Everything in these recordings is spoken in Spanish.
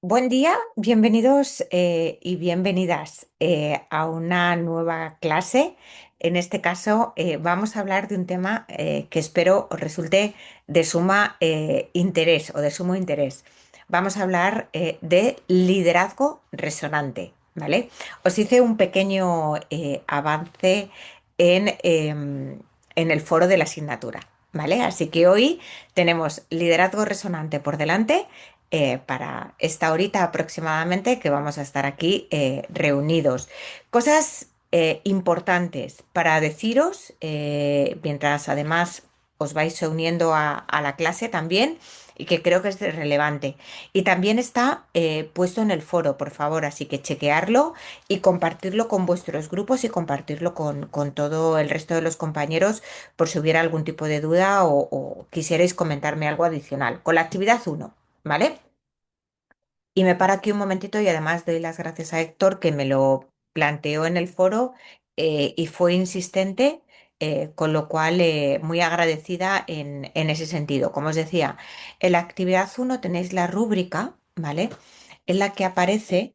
Buen día, bienvenidos y bienvenidas a una nueva clase. En este caso, vamos a hablar de un tema que espero os resulte de suma interés o de sumo interés. Vamos a hablar de liderazgo resonante, ¿vale? Os hice un pequeño avance en el foro de la asignatura, ¿vale? Así que hoy tenemos liderazgo resonante por delante para esta horita aproximadamente que vamos a estar aquí reunidos. Cosas importantes para deciros, mientras además os vais uniendo a la clase también, y que creo que es relevante. Y también está puesto en el foro, por favor, así que chequearlo y compartirlo con vuestros grupos y compartirlo con todo el resto de los compañeros por si hubiera algún tipo de duda o quisierais comentarme algo adicional. Con la actividad uno, ¿vale? Y me paro aquí un momentito y además doy las gracias a Héctor que me lo planteó en el foro y fue insistente, con lo cual muy agradecida en ese sentido. Como os decía, en la actividad uno tenéis la rúbrica, ¿vale? En la que aparece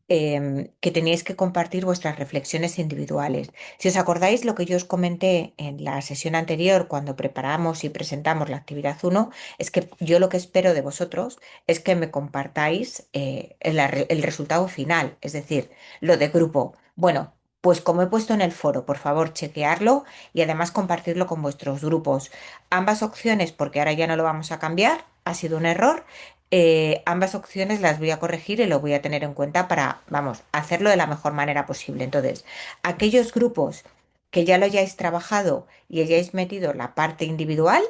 que teníais que compartir vuestras reflexiones individuales. Si os acordáis lo que yo os comenté en la sesión anterior cuando preparamos y presentamos la actividad uno, es que yo lo que espero de vosotros es que me compartáis el resultado final, es decir, lo de grupo. Bueno, pues como he puesto en el foro, por favor, chequearlo y además compartirlo con vuestros grupos. Ambas opciones, porque ahora ya no lo vamos a cambiar, ha sido un error. Ambas opciones las voy a corregir y lo voy a tener en cuenta para, vamos, hacerlo de la mejor manera posible. Entonces, aquellos grupos que ya lo hayáis trabajado y hayáis metido la parte individual,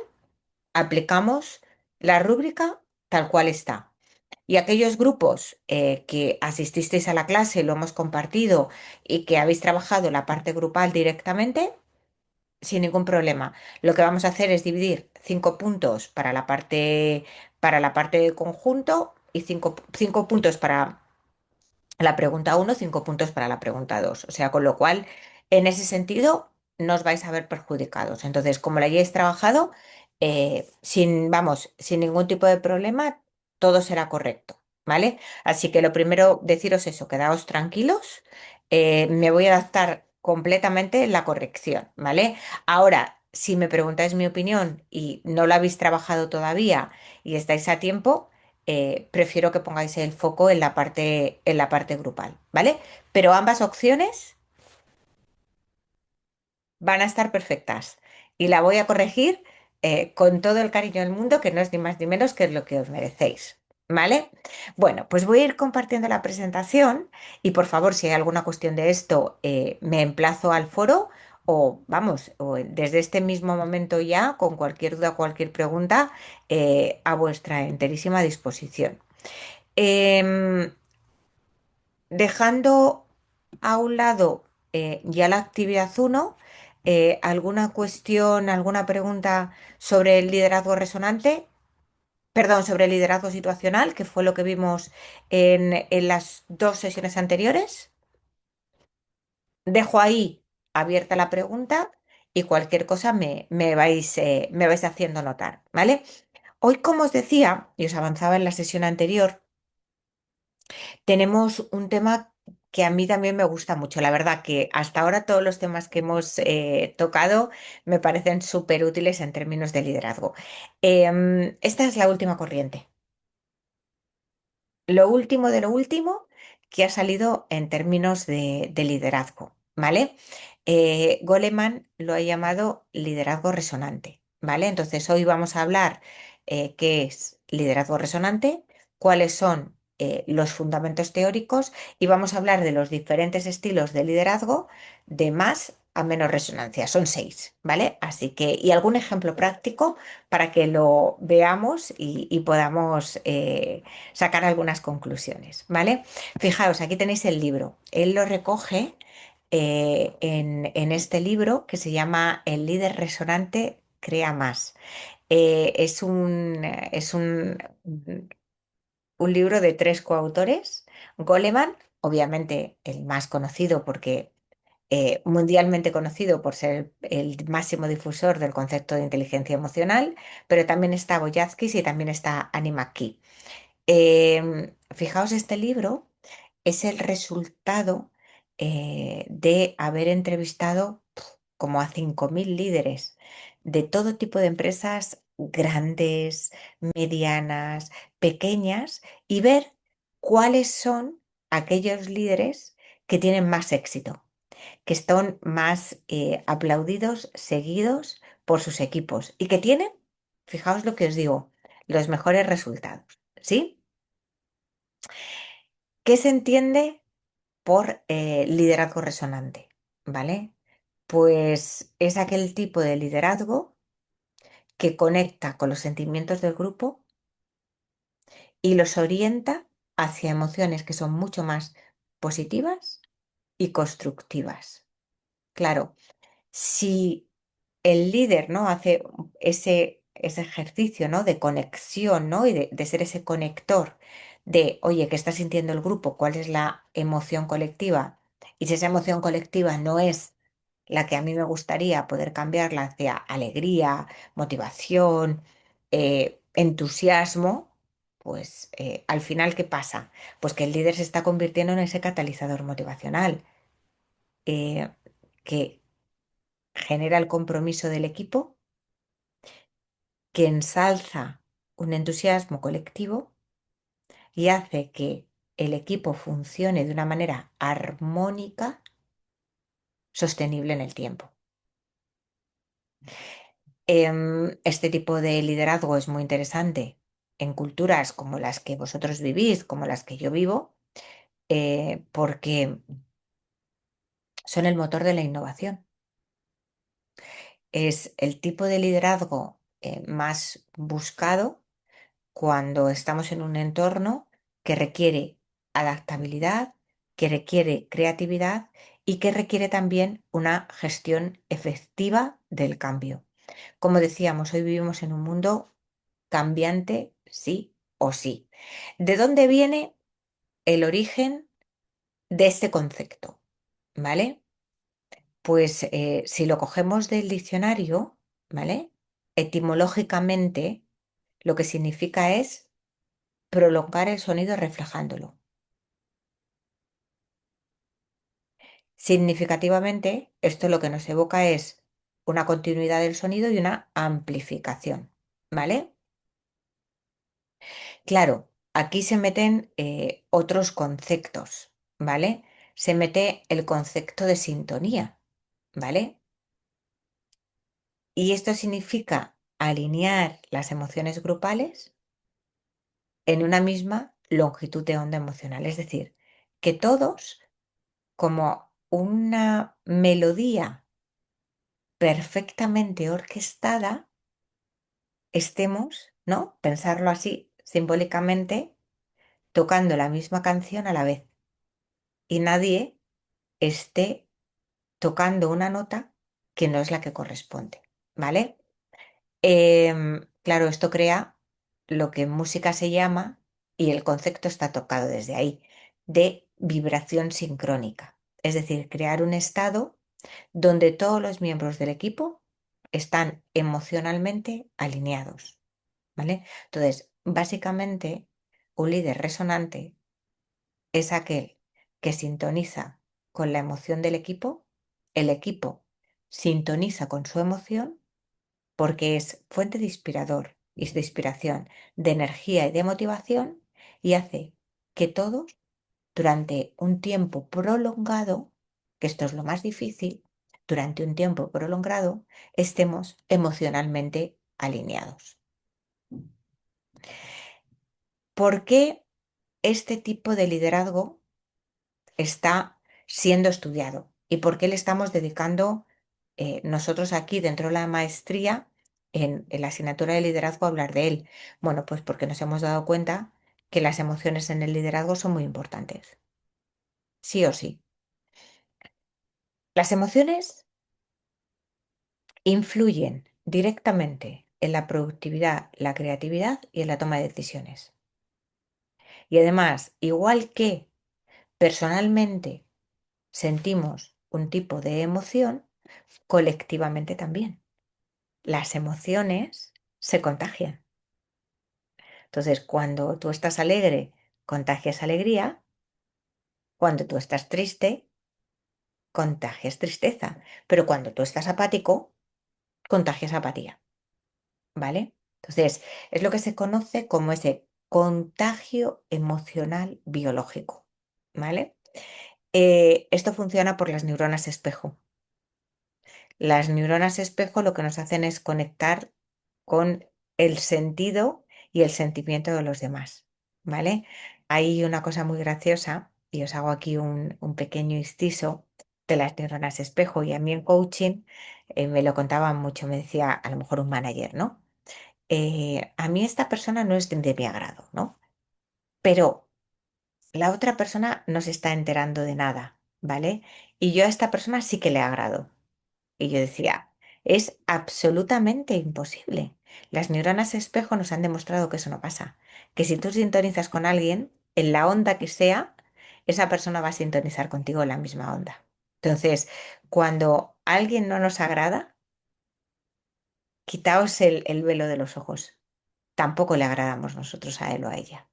aplicamos la rúbrica tal cual está. Y aquellos grupos que asististeis a la clase, lo hemos compartido y que habéis trabajado la parte grupal directamente, sin ningún problema. Lo que vamos a hacer es dividir 5 puntos para la parte de conjunto y cinco puntos para la pregunta uno, 5 puntos para la pregunta 2. O sea, con lo cual, en ese sentido, no os vais a ver perjudicados. Entonces, como lo hayáis trabajado, sin ningún tipo de problema, todo será correcto, ¿vale? Así que lo primero, deciros eso, quedaos tranquilos. Me voy a adaptar completamente en la corrección, ¿vale? Ahora, si me preguntáis mi opinión y no lo habéis trabajado todavía y estáis a tiempo, prefiero que pongáis el foco en la parte grupal, ¿vale? Pero ambas opciones van a estar perfectas y la voy a corregir con todo el cariño del mundo, que no es ni más ni menos que es lo que os merecéis, ¿vale? Bueno, pues voy a ir compartiendo la presentación y por favor, si hay alguna cuestión de esto, me emplazo al foro. O vamos, o desde este mismo momento ya, con cualquier duda, cualquier pregunta, a vuestra enterísima disposición. Em, Dejando a un lado ya la actividad uno, ¿alguna cuestión, alguna pregunta sobre el liderazgo resonante? Perdón, sobre el liderazgo situacional, que fue lo que vimos en las dos sesiones anteriores. Dejo ahí abierta la pregunta y cualquier cosa me vais haciendo notar, ¿vale? Hoy, como os decía, y os avanzaba en la sesión anterior, tenemos un tema que a mí también me gusta mucho. La verdad que hasta ahora todos los temas que hemos tocado me parecen súper útiles en términos de liderazgo. Esta es la última corriente. Lo último de lo último que ha salido en términos de liderazgo, ¿vale? Goleman lo ha llamado liderazgo resonante, ¿vale? Entonces hoy vamos a hablar qué es liderazgo resonante, cuáles son los fundamentos teóricos y vamos a hablar de los diferentes estilos de liderazgo de más a menos resonancia. Son 6, ¿vale? Así que, y algún ejemplo práctico para que lo veamos y podamos sacar algunas conclusiones, ¿vale? Fijaos, aquí tenéis el libro. Él lo recoge en este libro que se llama El líder resonante crea más. Es un libro de tres coautores. Goleman, obviamente el más conocido porque mundialmente conocido por ser el máximo difusor del concepto de inteligencia emocional, pero también está Boyatzkis y también está Annie McKee. Fijaos, este libro es el resultado de haber entrevistado como a 5.000 líderes de todo tipo de empresas grandes, medianas, pequeñas y ver cuáles son aquellos líderes que tienen más éxito, que están más aplaudidos, seguidos por sus equipos y que tienen, fijaos lo que os digo, los mejores resultados. ¿Sí? ¿Qué se entiende por liderazgo resonante? ¿Vale? Pues es aquel tipo de liderazgo que conecta con los sentimientos del grupo y los orienta hacia emociones que son mucho más positivas y constructivas. Claro, si el líder, ¿no? hace ese ejercicio, ¿no? de conexión, ¿no? y de ser ese conector de, oye, ¿qué está sintiendo el grupo? ¿Cuál es la emoción colectiva? Y si esa emoción colectiva no es la que a mí me gustaría poder cambiarla hacia alegría, motivación, entusiasmo, pues al final, ¿qué pasa? Pues que el líder se está convirtiendo en ese catalizador motivacional eh, que genera el compromiso del equipo, que ensalza un entusiasmo colectivo y hace que el equipo funcione de una manera armónica, sostenible en el tiempo. Este tipo de liderazgo es muy interesante en culturas como las que vosotros vivís, como las que yo vivo, porque son el motor de la innovación. Es el tipo de liderazgo más buscado cuando estamos en un entorno que requiere adaptabilidad, que requiere creatividad y que requiere también una gestión efectiva del cambio. Como decíamos, hoy vivimos en un mundo cambiante, sí o sí. ¿De dónde viene el origen de este concepto? ¿Vale? Pues si lo cogemos del diccionario, ¿vale? Etimológicamente, lo que significa es prolongar el sonido reflejándolo. Significativamente, esto lo que nos evoca es una continuidad del sonido y una amplificación, ¿vale? Claro, aquí se meten otros conceptos, ¿vale? Se mete el concepto de sintonía, ¿vale? Y esto significa alinear las emociones grupales en una misma longitud de onda emocional, es decir, que todos, como una melodía perfectamente orquestada, estemos, ¿no? Pensarlo así simbólicamente, tocando la misma canción a la vez y nadie esté tocando una nota que no es la que corresponde, ¿vale? Claro, esto crea lo que en música se llama, y el concepto está tocado desde ahí, de vibración sincrónica. Es decir, crear un estado donde todos los miembros del equipo están emocionalmente alineados, ¿vale? Entonces, básicamente, un líder resonante es aquel que sintoniza con la emoción del equipo, el equipo sintoniza con su emoción porque es fuente de inspirador y de inspiración, de energía y de motivación y hace que todos durante un tiempo prolongado, que esto es lo más difícil, durante un tiempo prolongado estemos emocionalmente alineados. ¿Por qué este tipo de liderazgo está siendo estudiado y por qué le estamos dedicando nosotros aquí dentro de la maestría en la asignatura de liderazgo a hablar de él? Bueno, pues porque nos hemos dado cuenta que las emociones en el liderazgo son muy importantes, sí o sí. Las emociones influyen directamente en la productividad, la creatividad y en la toma de decisiones. Y además, igual que personalmente sentimos un tipo de emoción, colectivamente también. Las emociones se contagian. Entonces, cuando tú estás alegre, contagias alegría. Cuando tú estás triste, contagias tristeza. Pero cuando tú estás apático, contagias apatía. ¿Vale? Entonces, es lo que se conoce como ese contagio emocional biológico. ¿Vale? Esto funciona por las neuronas espejo. Las neuronas espejo lo que nos hacen es conectar con el sentido y el sentimiento de los demás, ¿vale? Hay una cosa muy graciosa y os hago aquí un pequeño inciso de las neuronas espejo y a mí en coaching me lo contaban mucho, me decía a lo mejor un manager, ¿no? A mí esta persona no es de mi agrado, ¿no? Pero la otra persona no se está enterando de nada, ¿vale? Y yo a esta persona sí que le agrado. Y yo decía, es absolutamente imposible. Las neuronas espejo nos han demostrado que eso no pasa. Que si tú sintonizas con alguien, en la onda que sea, esa persona va a sintonizar contigo en la misma onda. Entonces, cuando alguien no nos agrada, quitaos el velo de los ojos. Tampoco le agradamos nosotros a él o a ella.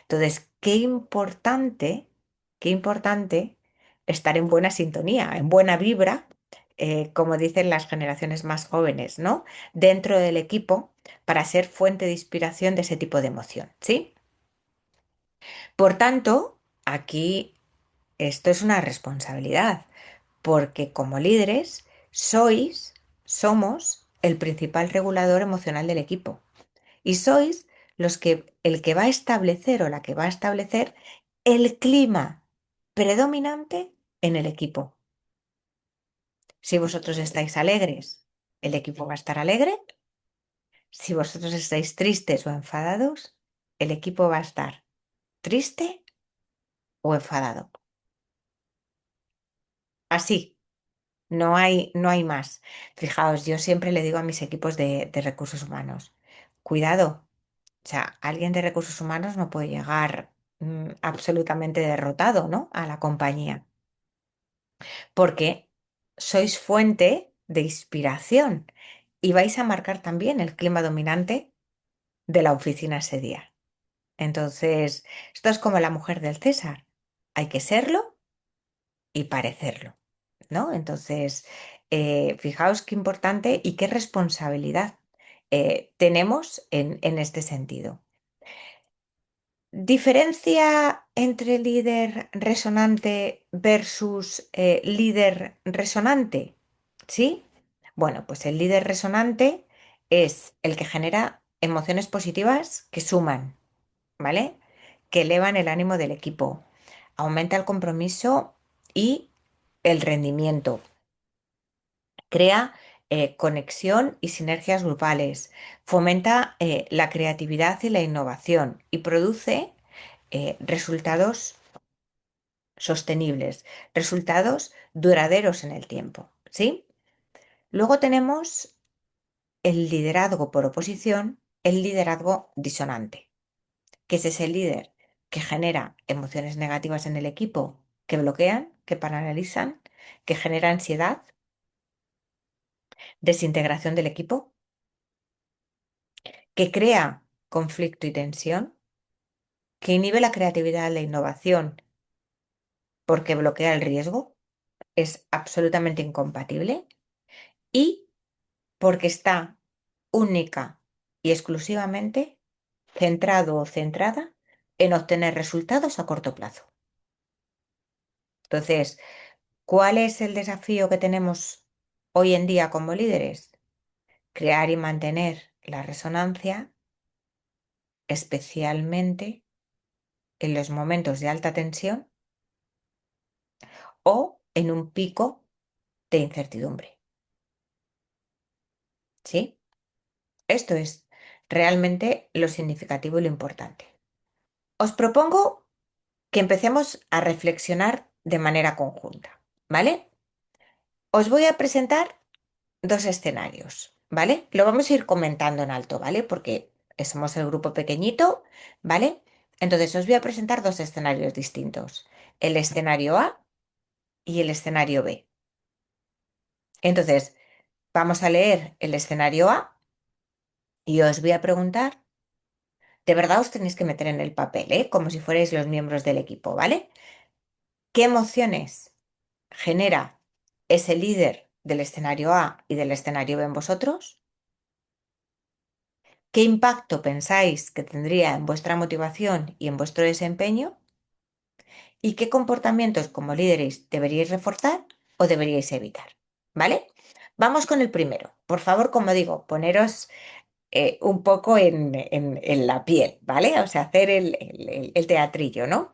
Entonces, qué importante estar en buena sintonía, en buena vibra, como dicen las generaciones más jóvenes, ¿no? Dentro del equipo para ser fuente de inspiración de ese tipo de emoción, ¿sí? Por tanto, aquí esto es una responsabilidad, porque como líderes somos el principal regulador emocional del equipo. Y sois el que va a establecer o la que va a establecer el clima predominante en el equipo. Si vosotros estáis alegres, el equipo va a estar alegre. Si vosotros estáis tristes o enfadados, el equipo va a estar triste o enfadado. Así, no hay más. Fijaos, yo siempre le digo a mis equipos de recursos humanos, cuidado. O sea, alguien de recursos humanos no puede llegar absolutamente derrotado, ¿no? A la compañía, porque sois fuente de inspiración y vais a marcar también el clima dominante de la oficina ese día. Entonces, esto es como la mujer del César. Hay que serlo y parecerlo, ¿no? Entonces, fijaos qué importante y qué responsabilidad tenemos en este sentido. Diferencia entre líder resonante versus líder resonante, ¿sí? Bueno, pues el líder resonante es el que genera emociones positivas que suman, ¿vale? Que elevan el ánimo del equipo, aumenta el compromiso y el rendimiento, crea conexión y sinergias grupales, fomenta la creatividad y la innovación y produce resultados sostenibles, resultados duraderos en el tiempo, ¿sí? Luego tenemos el liderazgo por oposición, el liderazgo disonante, que es ese líder que genera emociones negativas en el equipo, que bloquean, que paralizan, que genera ansiedad, desintegración del equipo, que crea conflicto y tensión, que inhibe la creatividad y la innovación porque bloquea el riesgo, es absolutamente incompatible, y porque está única y exclusivamente centrado o centrada en obtener resultados a corto plazo. Entonces, ¿cuál es el desafío que tenemos hoy en día como líderes? Crear y mantener la resonancia, especialmente en los momentos de alta tensión o en un pico de incertidumbre. ¿Sí? Esto es realmente lo significativo y lo importante. Os propongo que empecemos a reflexionar de manera conjunta, ¿vale? Os voy a presentar dos escenarios, ¿vale? Lo vamos a ir comentando en alto, ¿vale? Porque somos el grupo pequeñito, ¿vale? Entonces os voy a presentar dos escenarios distintos, el escenario A y el escenario B. Entonces, vamos a leer el escenario A y os voy a preguntar De verdad os tenéis que meter en el papel, ¿eh? Como si fuerais los miembros del equipo, ¿vale? ¿Qué emociones genera ese líder del escenario A y del escenario B en vosotros? ¿Qué impacto pensáis que tendría en vuestra motivación y en vuestro desempeño? ¿Y qué comportamientos como líderes deberíais reforzar o deberíais evitar? ¿Vale? Vamos con el primero. Por favor, como digo, poneros un poco en la piel, ¿vale? O sea, hacer el teatrillo, ¿no?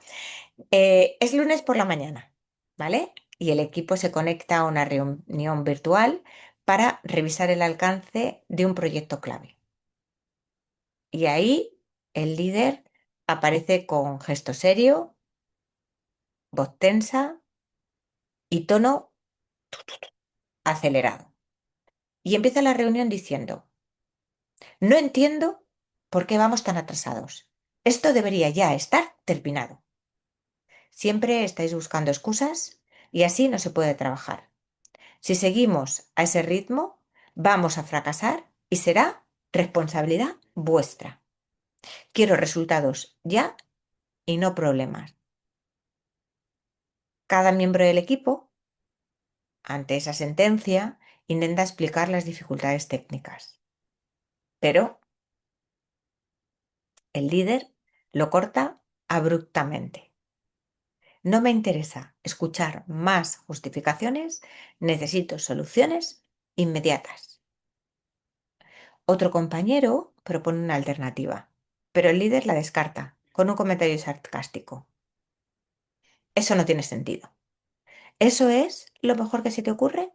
Es lunes por la mañana, ¿vale? Y el equipo se conecta a una reunión virtual para revisar el alcance de un proyecto clave. Y ahí el líder aparece con gesto serio, voz tensa y tono acelerado. Y empieza la reunión diciendo, no entiendo por qué vamos tan atrasados. Esto debería ya estar terminado. Siempre estáis buscando excusas y así no se puede trabajar. Si seguimos a ese ritmo, vamos a fracasar y será responsabilidad vuestra. Quiero resultados ya y no problemas. Cada miembro del equipo, ante esa sentencia, intenta explicar las dificultades técnicas, pero el líder lo corta abruptamente. No me interesa escuchar más justificaciones, necesito soluciones inmediatas. Otro compañero propone una alternativa, pero el líder la descarta con un comentario sarcástico. Eso no tiene sentido. ¿Eso es lo mejor que se te ocurre?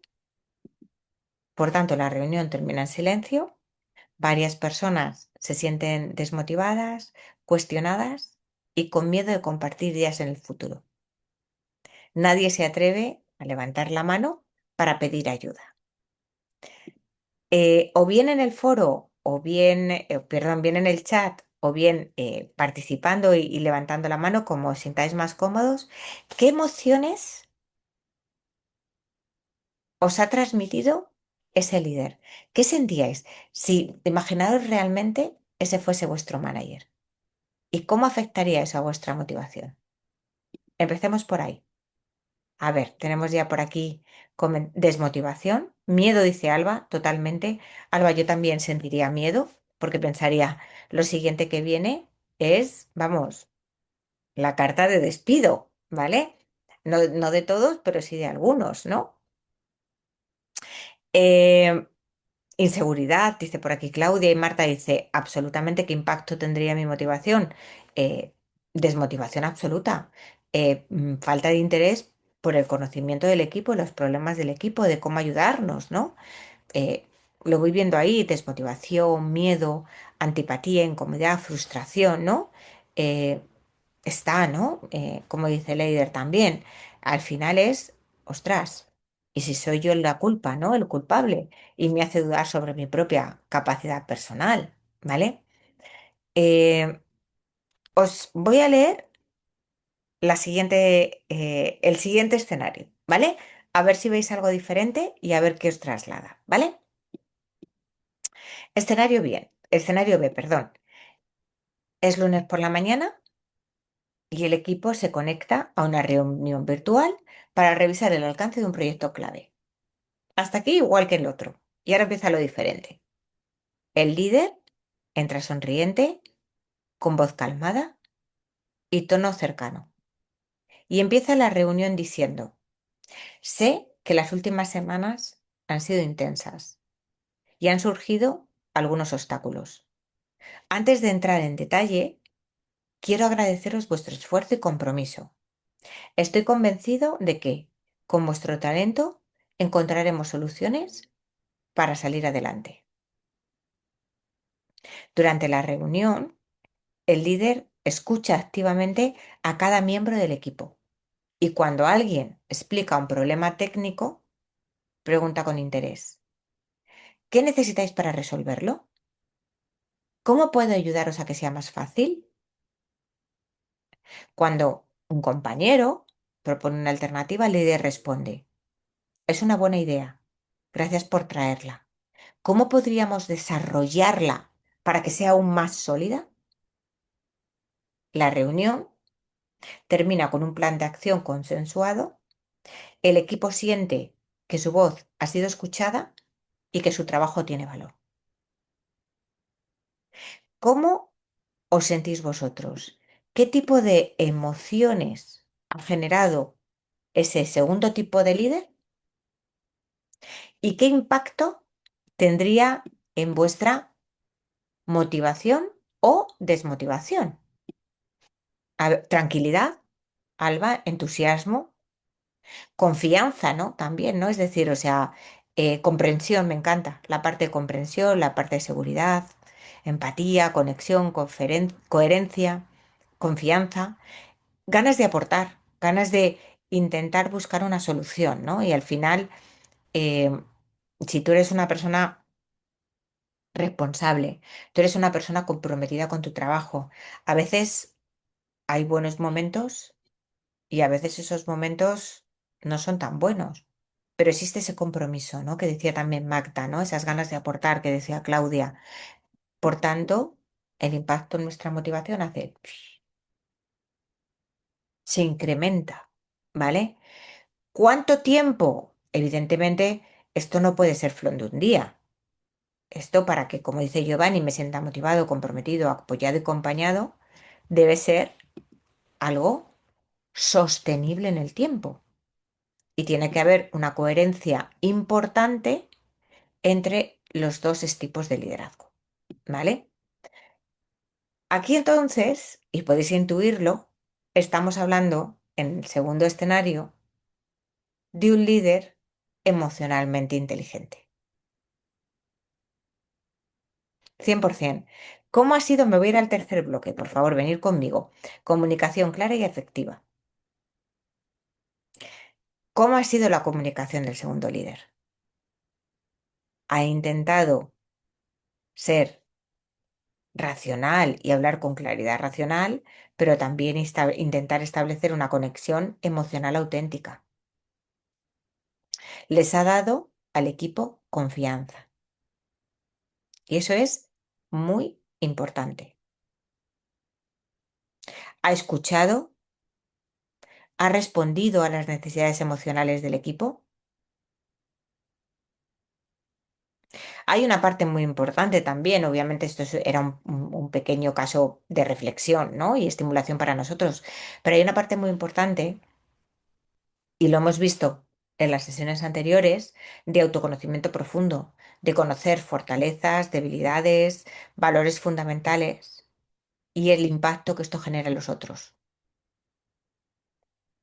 Por tanto, la reunión termina en silencio, varias personas se sienten desmotivadas, cuestionadas y con miedo de compartir ideas en el futuro. Nadie se atreve a levantar la mano para pedir ayuda. O bien en el foro, o bien, perdón, bien en el chat, o bien participando y levantando la mano como os sintáis más cómodos, ¿qué emociones os ha transmitido ese líder? ¿Qué sentíais si imaginaros realmente ese fuese vuestro manager? ¿Y cómo afectaría eso a vuestra motivación? Empecemos por ahí. A ver, tenemos ya por aquí desmotivación, miedo, dice Alba, totalmente. Alba, yo también sentiría miedo porque pensaría, lo siguiente que viene es, vamos, la carta de despido, ¿vale? No, no de todos, pero sí de algunos, ¿no? Eh, Inseguridad, dice por aquí Claudia, y Marta dice, absolutamente, ¿qué impacto tendría mi motivación? Eh, Desmotivación absoluta. Falta de interés por el conocimiento del equipo, los problemas del equipo, de cómo ayudarnos, ¿no? Eh, lo voy viendo ahí, desmotivación, miedo, antipatía, incomodidad, frustración, ¿no? Eh, Está, ¿no? Como dice Leider también, al final es, ostras, ¿y si soy yo la culpa, ¿no? El culpable, y me hace dudar sobre mi propia capacidad personal, ¿vale? Eh, Os voy a leer el siguiente escenario, ¿vale? A ver si veis algo diferente y a ver qué os traslada, ¿vale? Escenario B, perdón. Es lunes por la mañana y el equipo se conecta a una reunión virtual para revisar el alcance de un proyecto clave. Hasta aquí igual que el otro. Y ahora empieza lo diferente. El líder entra sonriente, con voz calmada y tono cercano. Y empieza la reunión diciendo, sé que las últimas semanas han sido intensas y han surgido algunos obstáculos. Antes de entrar en detalle, quiero agradeceros vuestro esfuerzo y compromiso. Estoy convencido de que, con vuestro talento, encontraremos soluciones para salir adelante. Durante la reunión, el líder escucha activamente a cada miembro del equipo y cuando alguien explica un problema técnico, pregunta con interés, ¿qué necesitáis para resolverlo? ¿Cómo puedo ayudaros a que sea más fácil? Cuando un compañero propone una alternativa, el líder responde, es una buena idea. Gracias por traerla. ¿Cómo podríamos desarrollarla para que sea aún más sólida? La reunión termina con un plan de acción consensuado, el equipo siente que su voz ha sido escuchada y que su trabajo tiene valor. ¿Cómo os sentís vosotros? ¿Qué tipo de emociones ha generado ese segundo tipo de líder? ¿Y qué impacto tendría en vuestra motivación o desmotivación? Tranquilidad, Alba, entusiasmo, confianza, ¿no? También, ¿no? Es decir, o sea, comprensión, me encanta. La parte de comprensión, la parte de seguridad, empatía, conexión, coherencia, confianza, ganas de aportar, ganas de intentar buscar una solución, ¿no? Y al final, eh, si tú eres una persona responsable, tú eres una persona comprometida con tu trabajo, a veces hay buenos momentos y a veces esos momentos no son tan buenos. Pero existe ese compromiso, ¿no? Que decía también Magda, ¿no? Esas ganas de aportar que decía Claudia. Por tanto, el impacto en nuestra motivación se incrementa, ¿vale? ¿Cuánto tiempo? Evidentemente, esto no puede ser flor de un día. Esto para que, como dice Giovanni, me sienta motivado, comprometido, apoyado y acompañado, debe ser algo sostenible en el tiempo. Y tiene que haber una coherencia importante entre los dos tipos de liderazgo, ¿vale? Aquí entonces, y podéis intuirlo, estamos hablando en el segundo escenario de un líder emocionalmente inteligente. 100%. ¿Cómo ha sido? Me voy a ir al tercer bloque, por favor, venir conmigo. Comunicación clara y efectiva. ¿Cómo ha sido la comunicación del segundo líder? Ha intentado ser racional y hablar con claridad racional, pero también intentar establecer una conexión emocional auténtica. Les ha dado al equipo confianza y eso es muy importante. Ha escuchado, ha respondido a las necesidades emocionales del equipo. Hay una parte muy importante también, obviamente era un pequeño caso de reflexión, ¿no? Y estimulación para nosotros, pero hay una parte muy importante, y lo hemos visto en las sesiones anteriores, de autoconocimiento profundo, de conocer fortalezas, debilidades, valores fundamentales y el impacto que esto genera en los otros.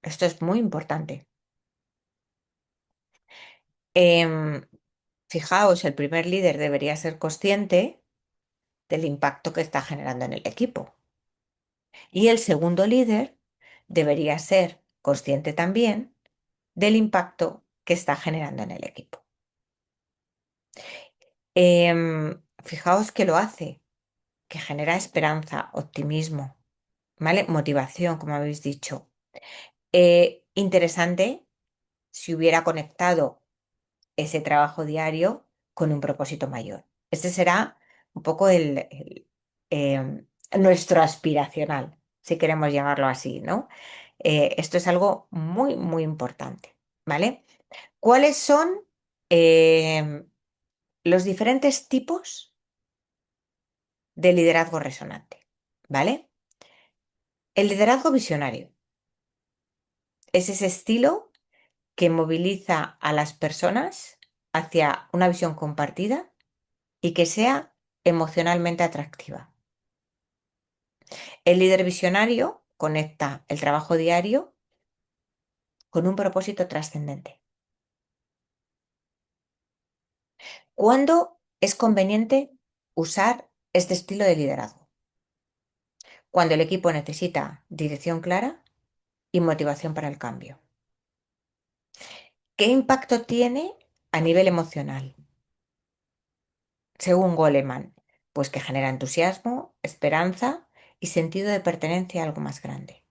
Esto es muy importante. Em, Fijaos, el primer líder debería ser consciente del impacto que está generando en el equipo. Y el segundo líder debería ser consciente también del impacto que está generando en el equipo. Fijaos que lo hace, que genera esperanza, optimismo, ¿vale? Motivación, como habéis dicho. Interesante si hubiera conectado ese trabajo diario con un propósito mayor. Este será un poco nuestro aspiracional, si queremos llamarlo así, ¿no? Esto es algo muy, muy importante, ¿vale? ¿Cuáles son em, los diferentes tipos de liderazgo resonante? ¿Vale? El liderazgo visionario es ese estilo que moviliza a las personas hacia una visión compartida y que sea emocionalmente atractiva. El líder visionario conecta el trabajo diario con un propósito trascendente. ¿Cuándo es conveniente usar este estilo de liderazgo? Cuando el equipo necesita dirección clara y motivación para el cambio. ¿Qué impacto tiene a nivel emocional? Según Goleman, pues que genera entusiasmo, esperanza y sentido de pertenencia a algo más grande.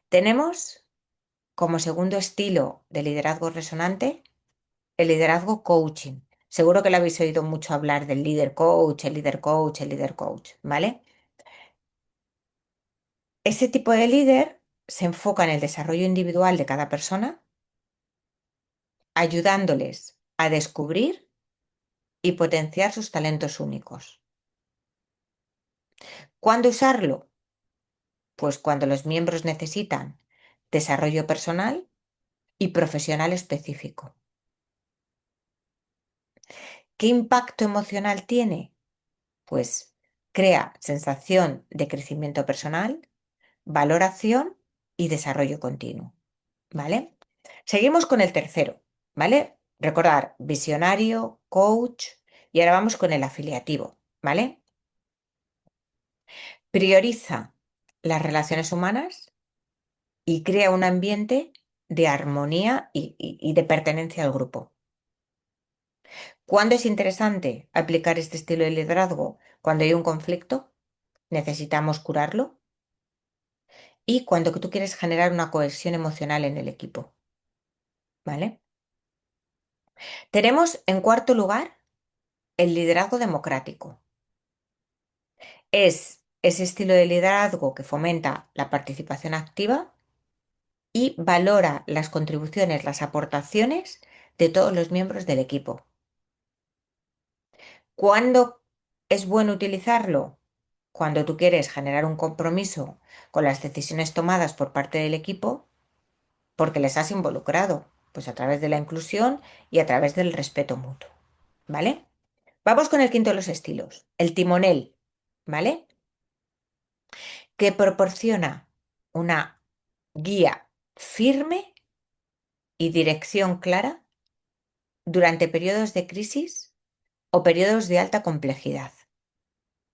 Tenemos como segundo estilo de liderazgo resonante el liderazgo coaching. Seguro que lo habéis oído mucho hablar del líder coach, el líder coach, el líder coach, ¿vale? Ese tipo de líder se enfoca en el desarrollo individual de cada persona, ayudándoles a descubrir y potenciar sus talentos únicos. ¿Cuándo usarlo? Pues cuando los miembros necesitan desarrollo personal y profesional específico. ¿Qué impacto emocional tiene? Pues crea sensación de crecimiento personal, valoración y desarrollo continuo. ¿Vale? Seguimos con el tercero, ¿vale? Recordar, visionario, coach y ahora vamos con el afiliativo, ¿vale? Prioriza las relaciones humanas y crea un ambiente de armonía y de pertenencia al grupo. ¿Cuándo es interesante aplicar este estilo de liderazgo? Cuando hay un conflicto, necesitamos curarlo y cuando tú quieres generar una cohesión emocional en el equipo, ¿vale? Tenemos en cuarto lugar el liderazgo democrático. Es ese estilo de liderazgo que fomenta la participación activa y valora las contribuciones, las aportaciones de todos los miembros del equipo. ¿Cuándo es bueno utilizarlo? Cuando tú quieres generar un compromiso con las decisiones tomadas por parte del equipo porque les has involucrado, pues a través de la inclusión y a través del respeto mutuo, ¿vale? Vamos con el quinto de los estilos, el timonel, ¿vale? Que proporciona una guía firme y dirección clara durante periodos de crisis o periodos de alta complejidad,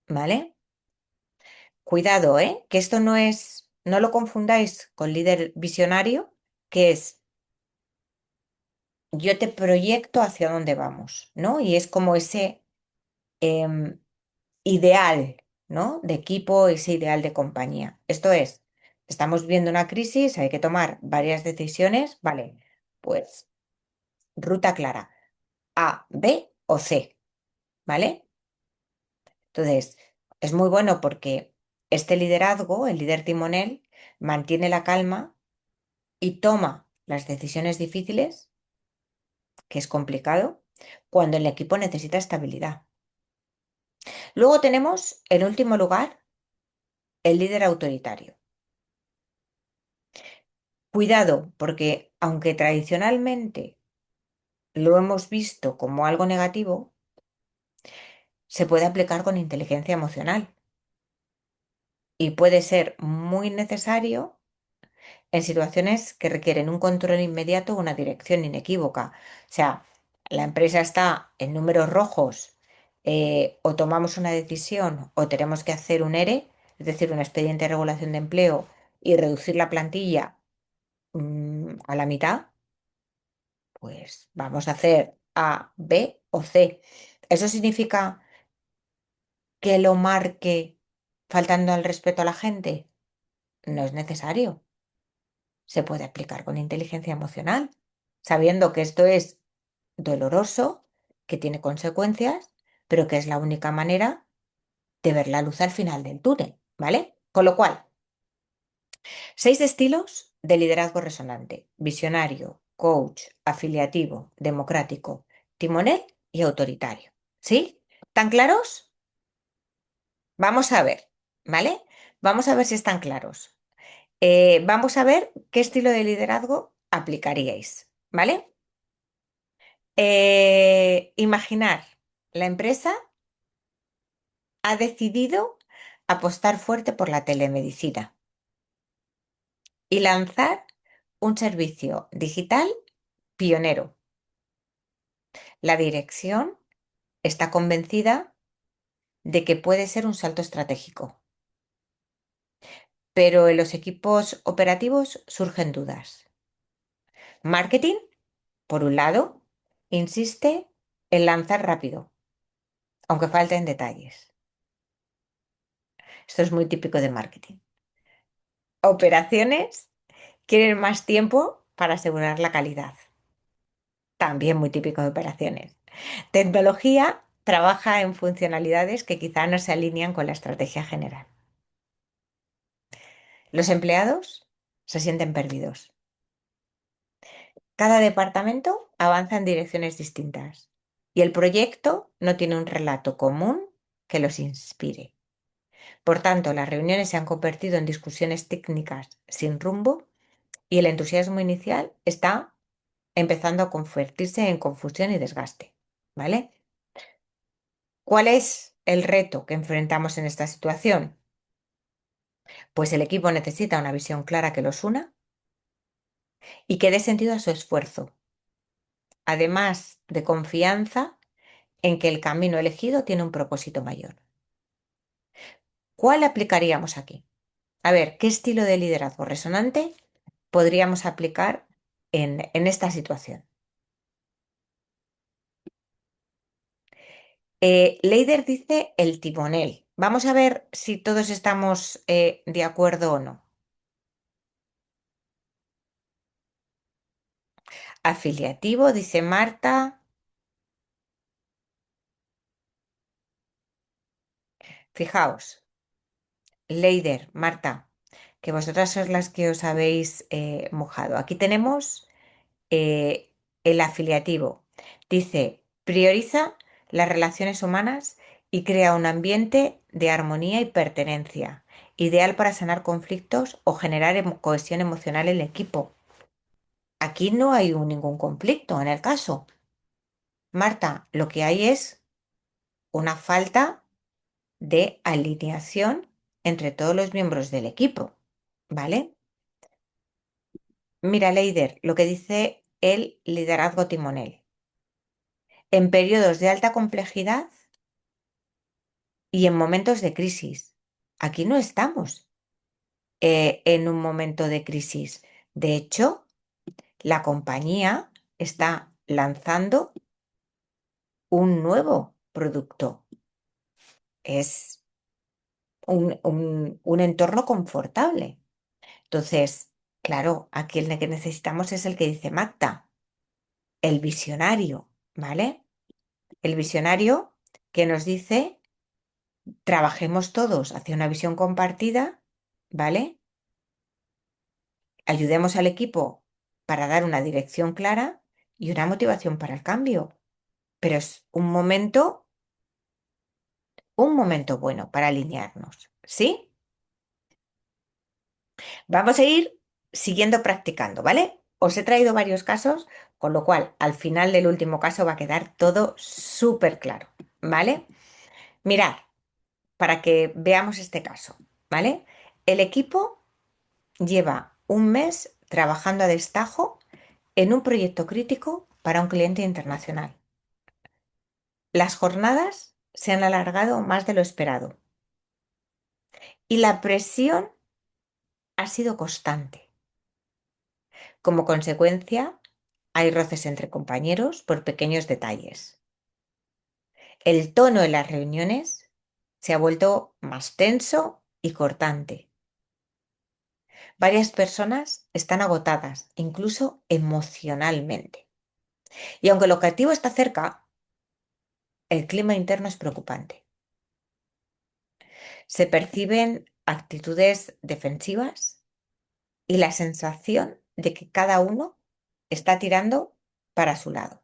¿vale? Cuidado, ¿eh? Que esto no es, no lo confundáis con líder visionario, que es yo te proyecto hacia dónde vamos, ¿no? Y es como ese em, ideal, ¿no? De equipo, ese ideal de compañía. Esto es, estamos viendo una crisis, hay que tomar varias decisiones, vale, pues ruta clara, A, B o C, ¿vale? Entonces, es muy bueno porque este liderazgo, el líder timonel, mantiene la calma y toma las decisiones difíciles, que es complicado, cuando el equipo necesita estabilidad. Luego tenemos, en último lugar, el líder autoritario. Cuidado, porque aunque tradicionalmente lo hemos visto como algo negativo, se puede aplicar con inteligencia emocional y puede ser muy necesario en situaciones que requieren un control inmediato o una dirección inequívoca. O sea, la empresa está en números rojos, o tomamos una decisión o tenemos que hacer un ERE, es decir, un expediente de regulación de empleo y reducir la plantilla a la mitad, pues vamos a hacer A, B o C. ¿Eso significa que lo marque faltando al respeto a la gente? No es necesario. Se puede aplicar con inteligencia emocional, sabiendo que esto es doloroso, que tiene consecuencias, pero que es la única manera de ver la luz al final del túnel, ¿vale? Con lo cual, 6 estilos de liderazgo resonante: visionario, coach, afiliativo, democrático, timonel y autoritario. ¿Sí? ¿Tan claros? Vamos a ver, ¿vale? Vamos a ver si están claros. Vamos a ver qué estilo de liderazgo aplicaríais, ¿vale? Imaginar, la empresa ha decidido apostar fuerte por la telemedicina y lanzar un servicio digital pionero. La dirección está convencida de que puede ser un salto estratégico, pero en los equipos operativos surgen dudas. Marketing, por un lado, insiste en lanzar rápido, aunque falten detalles. Esto es muy típico de marketing. Operaciones quieren más tiempo para asegurar la calidad. También muy típico de operaciones. Tecnología trabaja en funcionalidades que quizá no se alinean con la estrategia general. Los empleados se sienten perdidos. Cada departamento avanza en direcciones distintas y el proyecto no tiene un relato común que los inspire. Por tanto, las reuniones se han convertido en discusiones técnicas sin rumbo y el entusiasmo inicial está empezando a convertirse en confusión y desgaste. ¿Vale? ¿Cuál es el reto que enfrentamos en esta situación? Pues el equipo necesita una visión clara que los una y que dé sentido a su esfuerzo, además de confianza en que el camino elegido tiene un propósito mayor. ¿Cuál aplicaríamos aquí? A ver, ¿qué estilo de liderazgo resonante podríamos aplicar en esta situación? Leider dice el timonel. Vamos a ver si todos estamos de acuerdo o no. Afiliativo, dice Marta. Fijaos, Leider, Marta, que vosotras sois las que os habéis mojado. Aquí tenemos el afiliativo. Dice, prioriza las relaciones humanas y crea un ambiente de armonía y pertenencia, ideal para sanar conflictos o generar cohesión emocional en el equipo. Aquí no hay ningún conflicto en el caso. Marta, lo que hay es una falta de alineación entre todos los miembros del equipo, ¿vale? Mira, Leider, lo que dice el liderazgo timonel. En periodos de alta complejidad y en momentos de crisis. Aquí no estamos en un momento de crisis. De hecho, la compañía está lanzando un nuevo producto. Es un entorno confortable. Entonces, claro, aquí el que necesitamos es el que dice Magda, el visionario, ¿vale? El visionario que nos dice, trabajemos todos hacia una visión compartida, ¿vale? Ayudemos al equipo para dar una dirección clara y una motivación para el cambio. Pero es un momento bueno para alinearnos, ¿sí? Vamos a ir siguiendo practicando, ¿vale? Os he traído varios casos, con lo cual al final del último caso va a quedar todo súper claro, ¿vale? Mirad, para que veamos este caso, ¿vale? El equipo lleva un mes trabajando a destajo en un proyecto crítico para un cliente internacional. Las jornadas se han alargado más de lo esperado y la presión ha sido constante. Como consecuencia, hay roces entre compañeros por pequeños detalles. El tono en las reuniones se ha vuelto más tenso y cortante. Varias personas están agotadas, incluso emocionalmente. Y aunque el objetivo está cerca, el clima interno es preocupante. Se perciben actitudes defensivas y la sensación de que cada uno está tirando para su lado.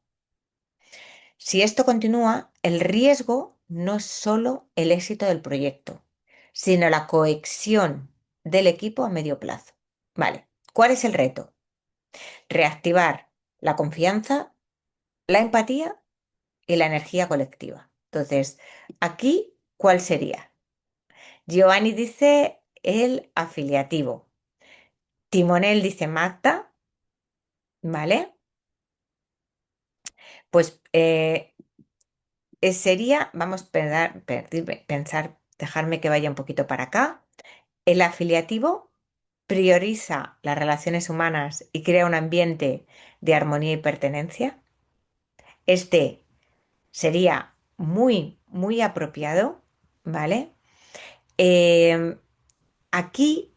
Si esto continúa, el riesgo no es solo el éxito del proyecto, sino la cohesión del equipo a medio plazo. Vale, ¿cuál es el reto? Reactivar la confianza, la empatía y la energía colectiva. Entonces, aquí, ¿cuál sería? Giovanni dice el afiliativo. Timonel dice Magda, ¿vale? Pues sería, vamos a pensar, dejarme que vaya un poquito para acá. El afiliativo prioriza las relaciones humanas y crea un ambiente de armonía y pertenencia. Este sería muy, muy apropiado, ¿vale? Em, Aquí,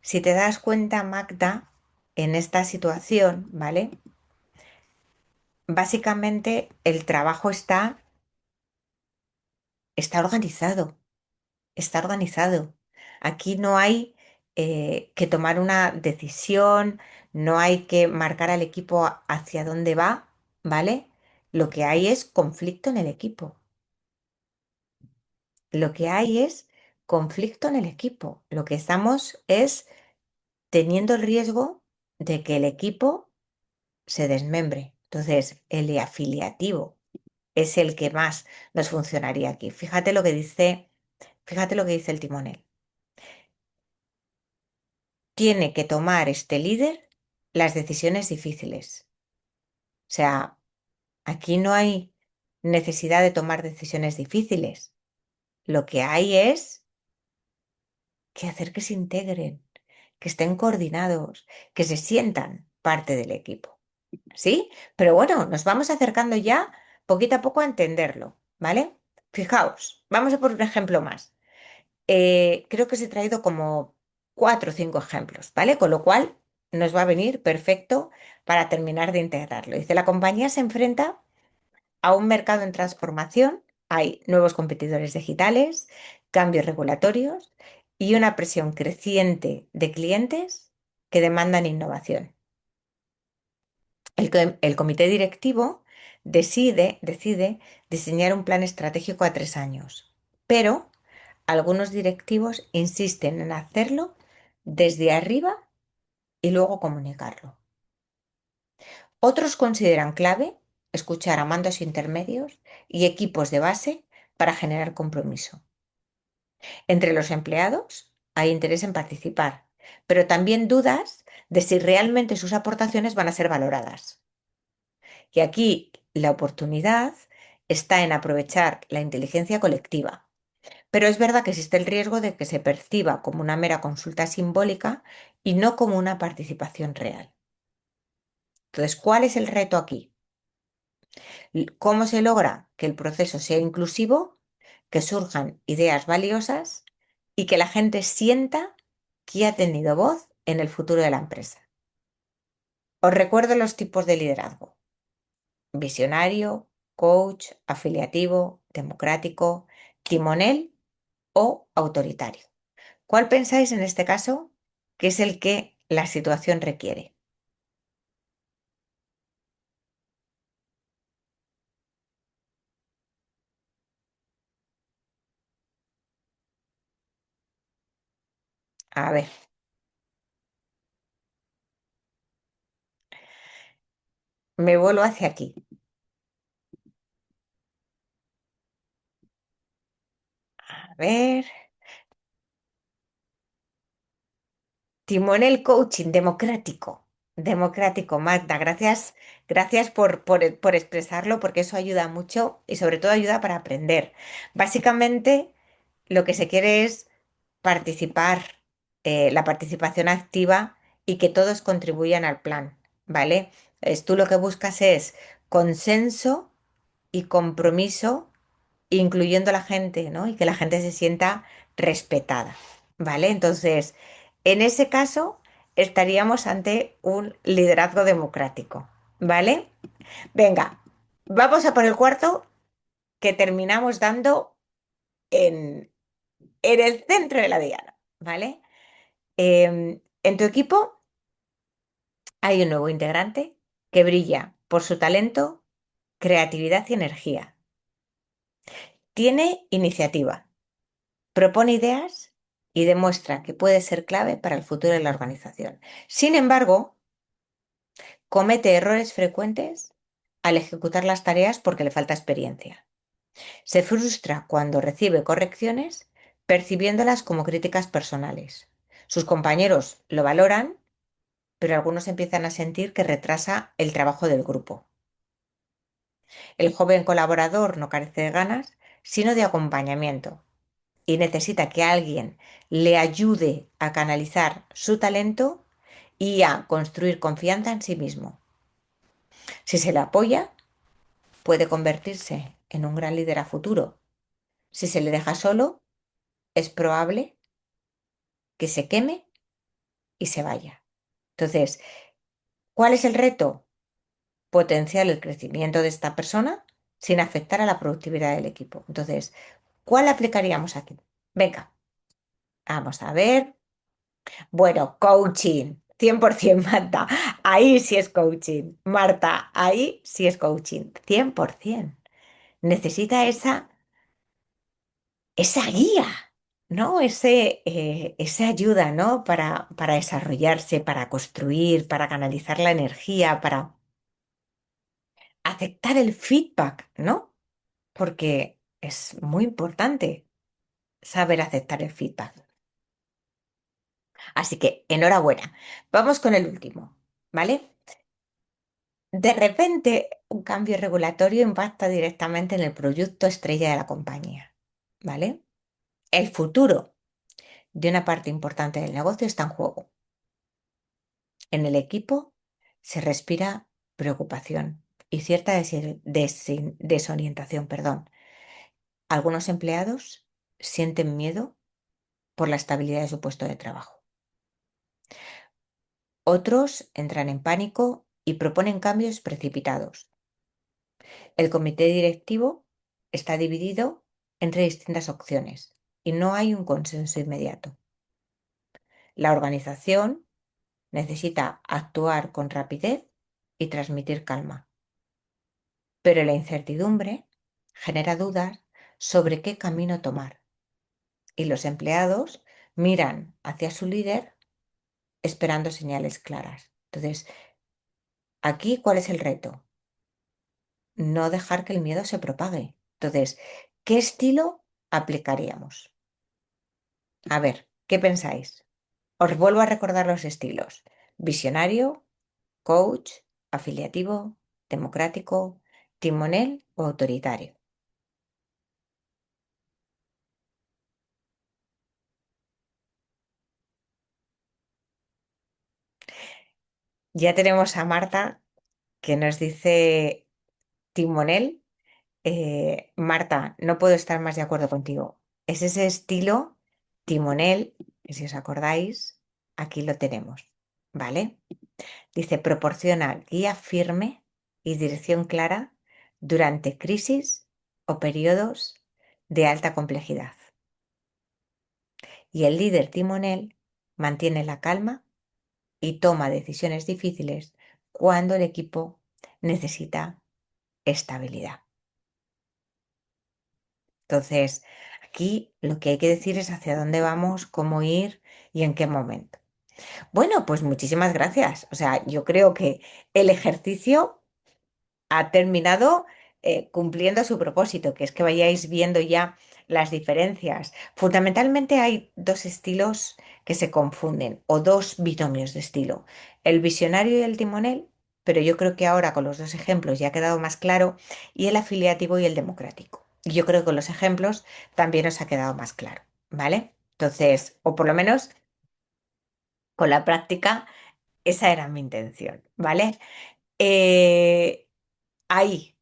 si te das cuenta, Magda, en esta situación, ¿vale? Básicamente el trabajo está organizado, está organizado. Aquí no hay que tomar una decisión, no hay que marcar al equipo hacia dónde va, ¿vale? Lo que hay es conflicto en el equipo. Lo que hay es conflicto en el equipo. Lo que estamos es teniendo el riesgo de que el equipo se desmembre. Entonces, el afiliativo es el que más nos funcionaría aquí. Fíjate lo que dice el timonel. Tiene que tomar este líder las decisiones difíciles. O sea, aquí no hay necesidad de tomar decisiones difíciles. Lo que hay es que hacer que se integren, que estén coordinados, que se sientan parte del equipo. ¿Sí? Pero bueno, nos vamos acercando ya poquito a poco a entenderlo, ¿vale? Fijaos, vamos a por un ejemplo más. Creo que os he traído como cuatro o cinco ejemplos, ¿vale? Con lo cual nos va a venir perfecto para terminar de integrarlo. Dice, la compañía se enfrenta a un mercado en transformación, hay nuevos competidores digitales, cambios regulatorios y una presión creciente de clientes que demandan innovación. El comité directivo decide diseñar un plan estratégico a 3 años, pero algunos directivos insisten en hacerlo desde arriba y luego comunicarlo. Otros consideran clave escuchar a mandos intermedios y equipos de base para generar compromiso. Entre los empleados hay interés en participar, pero también dudas de si realmente sus aportaciones van a ser valoradas. Y aquí la oportunidad está en aprovechar la inteligencia colectiva. Pero es verdad que existe el riesgo de que se perciba como una mera consulta simbólica y no como una participación real. Entonces, ¿cuál es el reto aquí? ¿Cómo se logra que el proceso sea inclusivo, que surjan ideas valiosas y que la gente sienta que ha tenido voz en el futuro de la empresa? Os recuerdo los tipos de liderazgo: visionario, coach, afiliativo, democrático, timonel o autoritario. ¿Cuál pensáis en este caso que es el que la situación requiere? A ver, me vuelvo hacia aquí. A ver, timonel coaching democrático. Democrático, Magda. Gracias, gracias por expresarlo porque eso ayuda mucho y sobre todo ayuda para aprender. Básicamente, lo que se quiere es participar, la participación activa y que todos contribuyan al plan, ¿vale? Tú lo que buscas es consenso y compromiso, incluyendo a la gente, ¿no? Y que la gente se sienta respetada, ¿vale? Entonces, en ese caso, estaríamos ante un liderazgo democrático, ¿vale? Venga, vamos a por el cuarto que terminamos dando en el centro de la diana, ¿vale? En tu equipo hay un nuevo integrante que brilla por su talento, creatividad y energía. Tiene iniciativa, propone ideas y demuestra que puede ser clave para el futuro de la organización. Sin embargo, comete errores frecuentes al ejecutar las tareas porque le falta experiencia. Se frustra cuando recibe correcciones, percibiéndolas como críticas personales. Sus compañeros lo valoran, pero algunos empiezan a sentir que retrasa el trabajo del grupo. El joven colaborador no carece de ganas, sino de acompañamiento y necesita que alguien le ayude a canalizar su talento y a construir confianza en sí mismo. Si se le apoya, puede convertirse en un gran líder a futuro. Si se le deja solo, es probable que se queme y se vaya. Entonces, ¿cuál es el reto? Potenciar el crecimiento de esta persona sin afectar a la productividad del equipo. Entonces, ¿cuál aplicaríamos aquí? Venga, vamos a ver. Bueno, coaching, 100% Marta. Ahí sí es coaching. Marta, ahí sí es coaching, 100%. Necesita esa guía, ¿no? Esa ayuda, ¿no? Para desarrollarse, para construir, para canalizar la energía, para aceptar el feedback, ¿no? Porque es muy importante saber aceptar el feedback. Así que enhorabuena. Vamos con el último, ¿vale? De repente, un cambio regulatorio impacta directamente en el producto estrella de la compañía, ¿vale? El futuro de una parte importante del negocio está en juego. En el equipo se respira preocupación y cierta desorientación, perdón. Algunos empleados sienten miedo por la estabilidad de su puesto de trabajo. Otros entran en pánico y proponen cambios precipitados. El comité directivo está dividido entre distintas opciones y no hay un consenso inmediato. La organización necesita actuar con rapidez y transmitir calma, pero la incertidumbre genera dudas sobre qué camino tomar y los empleados miran hacia su líder esperando señales claras. Entonces, aquí, ¿cuál es el reto? No dejar que el miedo se propague. Entonces, ¿qué estilo aplicaríamos? A ver, ¿qué pensáis? Os vuelvo a recordar los estilos. Visionario, coach, afiliativo, democrático, timonel o autoritario. Ya tenemos a Marta que nos dice timonel. Marta, no puedo estar más de acuerdo contigo. Es ese estilo timonel, que si os acordáis, aquí lo tenemos, ¿vale? Dice, proporciona guía firme y dirección clara durante crisis o periodos de alta complejidad. Y el líder timonel mantiene la calma y toma decisiones difíciles cuando el equipo necesita estabilidad. Entonces, aquí lo que hay que decir es hacia dónde vamos, cómo ir y en qué momento. Bueno, pues muchísimas gracias. O sea, yo creo que el ejercicio ha terminado cumpliendo su propósito, que es que vayáis viendo ya las diferencias. Fundamentalmente hay dos estilos que se confunden, o dos binomios de estilo, el visionario y el timonel, pero yo creo que ahora con los dos ejemplos ya ha quedado más claro, y el afiliativo y el democrático. Y yo creo que con los ejemplos también os ha quedado más claro, ¿vale? Entonces, o por lo menos con la práctica, esa era mi intención, ¿vale? Eh, Hay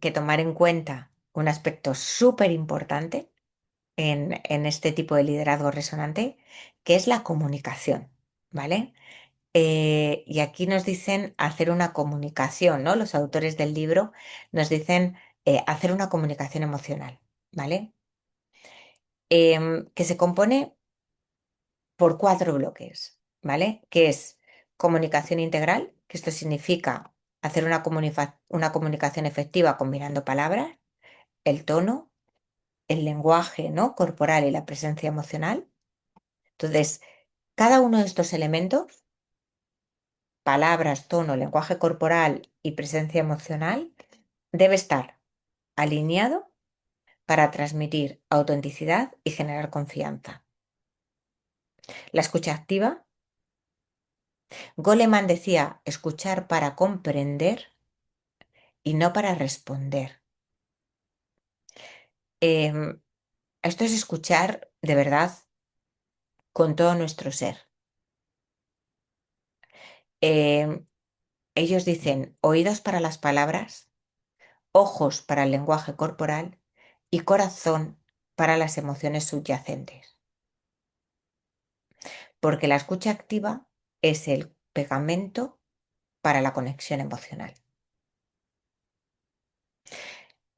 que tomar en cuenta un aspecto súper importante en este tipo de liderazgo resonante, que es la comunicación, ¿vale? Y aquí nos dicen hacer una comunicación, ¿no? Los autores del libro nos dicen hacer una comunicación emocional, ¿vale? Que se compone por cuatro bloques, ¿vale? Que es comunicación integral, que esto significa hacer una comunicación efectiva combinando palabras, el tono, el lenguaje, ¿no? Corporal y la presencia emocional. Entonces, cada uno de estos elementos, palabras, tono, lenguaje corporal y presencia emocional, debe estar alineado para transmitir autenticidad y generar confianza. La escucha activa, Goleman decía escuchar para comprender y no para responder. Em, Esto es escuchar de verdad con todo nuestro ser. Em, Ellos dicen oídos para las palabras, ojos para el lenguaje corporal y corazón para las emociones subyacentes, porque la escucha activa es el pegamento para la conexión emocional.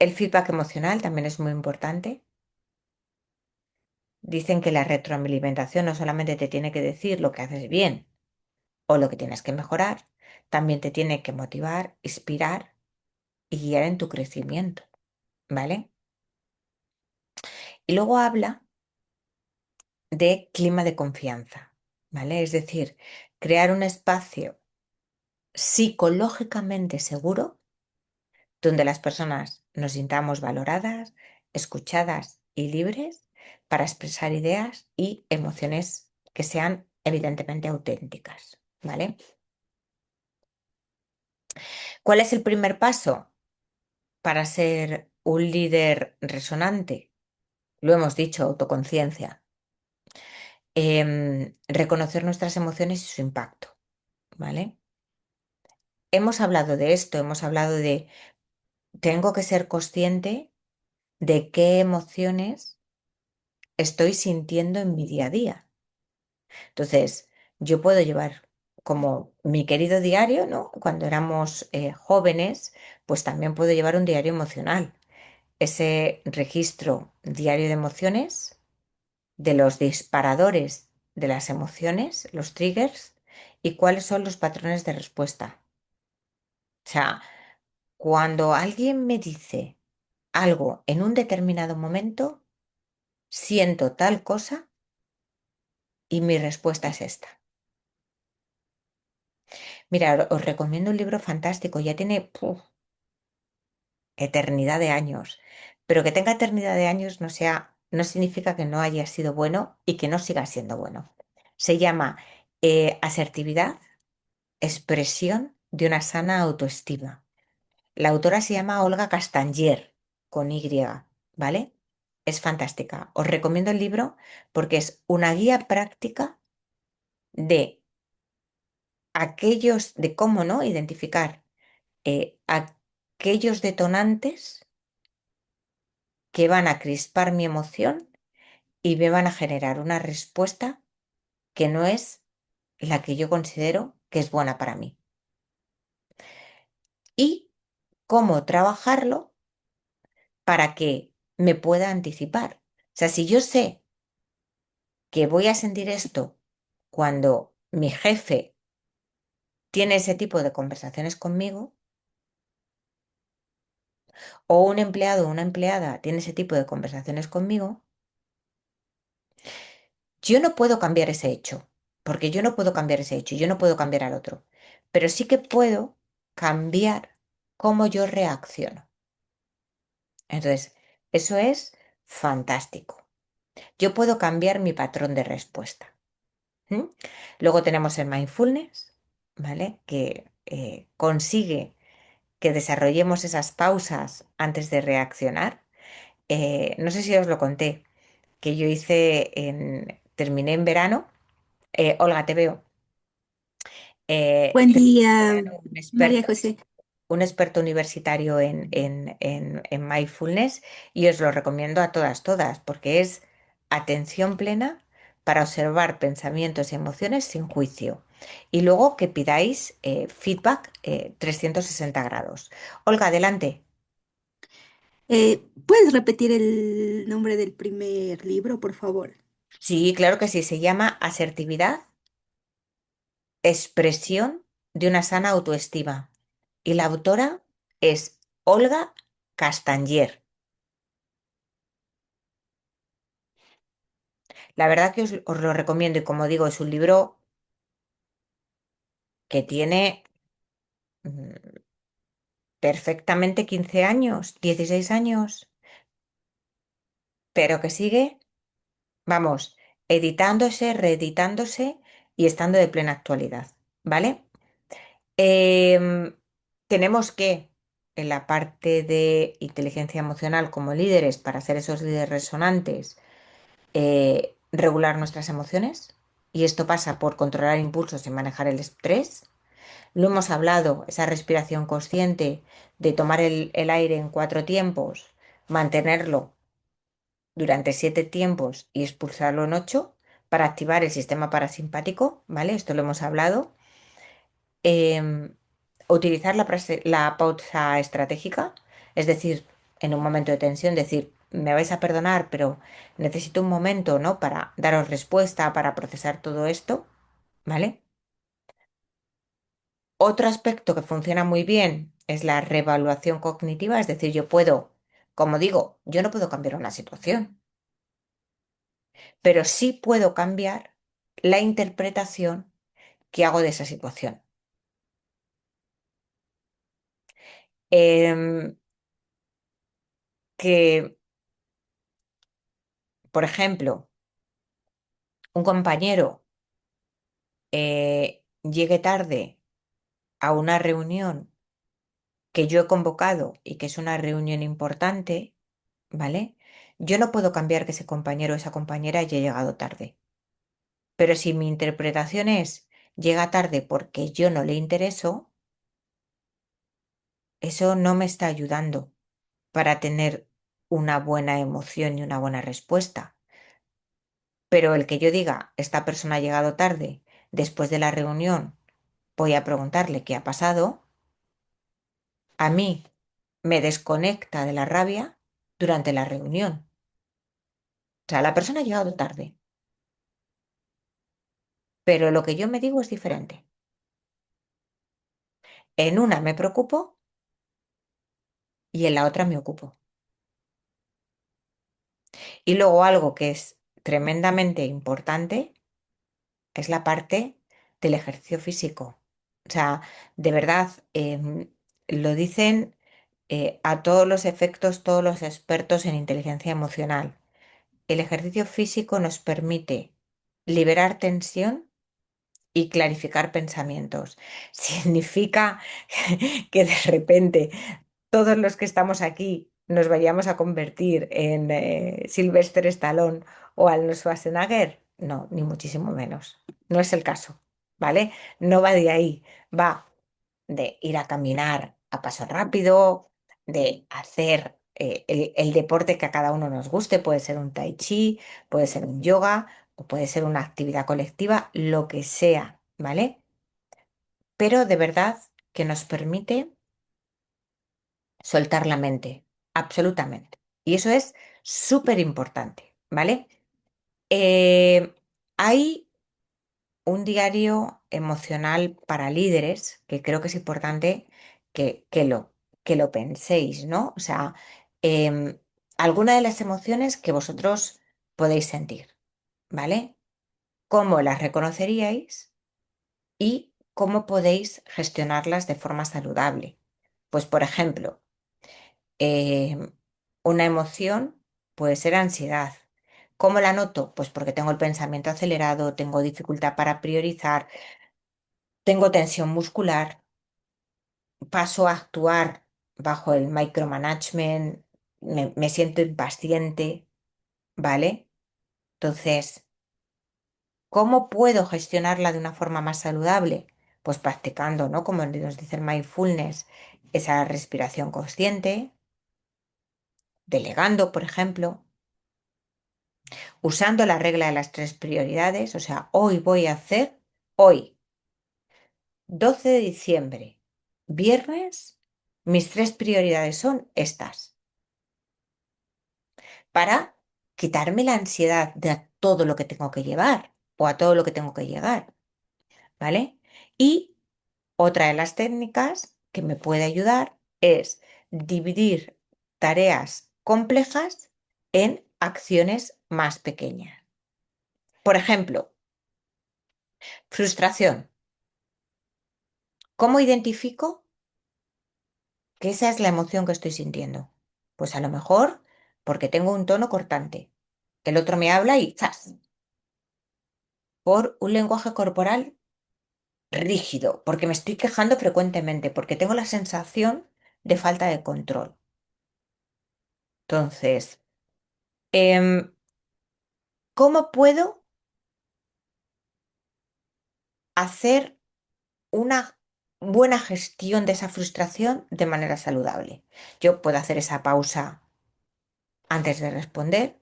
El feedback emocional también es muy importante. dicen que la retroalimentación no solamente te tiene que decir lo que haces bien o lo que tienes que mejorar, también te tiene que motivar, inspirar y guiar en tu crecimiento, ¿vale? Y luego habla de clima de confianza, ¿vale? Es decir, crear un espacio psicológicamente seguro donde las personas nos sintamos valoradas, escuchadas y libres para expresar ideas y emociones que sean evidentemente auténticas, ¿vale? ¿Cuál es el primer paso para ser un líder resonante? Lo hemos dicho, autoconciencia. Reconocer nuestras emociones y su impacto, ¿vale? Hemos hablado de esto, hemos hablado de tengo que ser consciente de qué emociones estoy sintiendo en mi día a día. Entonces, yo puedo llevar como mi querido diario, ¿no? Cuando éramos jóvenes, pues también puedo llevar un diario emocional. Ese registro diario de emociones, de los disparadores de las emociones, los triggers, y cuáles son los patrones de respuesta. O sea, cuando alguien me dice algo en un determinado momento, siento tal cosa y mi respuesta es esta. Mira, os recomiendo un libro fantástico, ya tiene eternidad de años, pero que tenga eternidad de años no significa que no haya sido bueno y que no siga siendo bueno. Se llama Asertividad, expresión de una sana autoestima. La autora se llama Olga Castanger, con Y, ¿vale? Es fantástica. Os recomiendo el libro porque es una guía práctica de de cómo no identificar aquellos detonantes que van a crispar mi emoción y me van a generar una respuesta que no es la que yo considero que es buena para mí. Y cómo trabajarlo para que me pueda anticipar. O sea, si yo sé que voy a sentir esto cuando mi jefe tiene ese tipo de conversaciones conmigo, o un empleado o una empleada tiene ese tipo de conversaciones conmigo, yo no puedo cambiar ese hecho, porque yo no puedo cambiar ese hecho, yo no puedo cambiar al otro, pero sí que puedo cambiar cómo yo reacciono. Entonces, eso es fantástico. Yo puedo cambiar mi patrón de respuesta. ¿M? Luego tenemos el mindfulness, ¿vale? Que consigue que desarrollemos esas pausas antes de reaccionar. No sé si os lo conté, que yo terminé en verano. Olga, te veo. Buen Terminé en día, verano María José. un experto universitario en mindfulness y os lo recomiendo a todas, porque es atención plena para observar pensamientos y emociones sin juicio. Y luego que pidáis feedback 360 grados. Olga, adelante. ¿Puedes repetir el nombre del primer libro, por favor? Sí, claro que sí, se llama asertividad, expresión de una sana autoestima. Y la autora es Olga Castanger. La verdad que os lo recomiendo y como digo, es un libro que tiene mm, perfectamente 15 años, 16 años, pero que sigue, vamos, editándose, reeditándose y estando de plena actualidad, ¿vale? Em, tenemos que, en la parte de inteligencia emocional como líderes, para ser esos líderes resonantes, regular nuestras emociones y esto pasa por controlar impulsos y manejar el estrés. Lo hemos hablado, esa respiración consciente de tomar el aire en 4 tiempos, mantenerlo durante 7 tiempos y expulsarlo en 8 para activar el sistema parasimpático, ¿vale? Esto lo hemos hablado. Em, utilizar la pausa estratégica, es decir, en un momento de tensión, decir, me vais a perdonar, pero necesito un momento, ¿no? Para daros respuesta, para procesar todo esto, ¿vale? Otro aspecto que funciona muy bien es la reevaluación cognitiva, es decir, yo puedo, como digo, yo no puedo cambiar una situación, pero sí puedo cambiar la interpretación que hago de esa situación. Em, que, por ejemplo, un compañero llegue tarde a una reunión que yo he convocado y que es una reunión importante, ¿vale? Yo no puedo cambiar que ese compañero o esa compañera haya llegado tarde. Pero si mi interpretación es llega tarde porque yo no le intereso, eso no me está ayudando para tener una buena emoción y una buena respuesta. Pero el que yo diga, esta persona ha llegado tarde, después de la reunión voy a preguntarle qué ha pasado, a mí me desconecta de la rabia durante la reunión. O sea, la persona ha llegado tarde, pero lo que yo me digo es diferente. En una me preocupo y en la otra me ocupo. Y luego algo que es tremendamente importante es la parte del ejercicio físico. O sea, de verdad, lo dicen a todos los efectos, todos los expertos en inteligencia emocional. El ejercicio físico nos permite liberar tensión y clarificar pensamientos. Significa que de repente todos los que estamos aquí nos vayamos a convertir en Sylvester Stallone o Arnold Schwarzenegger. No, ni muchísimo menos. No es el caso, ¿vale? No va de ahí, va de ir a caminar a paso rápido, de hacer el deporte que a cada uno nos guste, puede ser un tai chi, puede ser un yoga o puede ser una actividad colectiva, lo que sea, ¿vale? Pero de verdad que nos permite soltar la mente, absolutamente. Y eso es súper importante, ¿vale? Eh, Hay un diario emocional para líderes que creo que es importante que lo penséis, ¿no? O sea, em, alguna de las emociones que vosotros podéis sentir, ¿vale? ¿Cómo las reconoceríais y cómo podéis gestionarlas de forma saludable? Pues, por ejemplo, eh, una emoción puede ser ansiedad. ¿Cómo la noto? Pues porque tengo el pensamiento acelerado, tengo dificultad para priorizar, tengo tensión muscular, paso a actuar bajo el micromanagement, me siento impaciente, ¿vale? Entonces, ¿cómo puedo gestionarla de una forma más saludable? Pues practicando, ¿no? Como nos dice el mindfulness, esa respiración consciente, delegando, por ejemplo, usando la regla de las tres prioridades, o sea, hoy voy a hacer, hoy, 12 de diciembre, viernes, mis tres prioridades son estas, para quitarme la ansiedad de a todo lo que tengo que llevar o a todo lo que tengo que llegar, ¿vale? Y otra de las técnicas que me puede ayudar es dividir tareas complejas en acciones más pequeñas. Por ejemplo, frustración. ¿Cómo identifico que esa es la emoción que estoy sintiendo? Pues a lo mejor porque tengo un tono cortante. El otro me habla y ¡zas! Por un lenguaje corporal rígido, porque me estoy quejando frecuentemente, porque tengo la sensación de falta de control. Entonces, em, ¿cómo puedo hacer una buena gestión de esa frustración de manera saludable? Yo puedo hacer esa pausa antes de responder,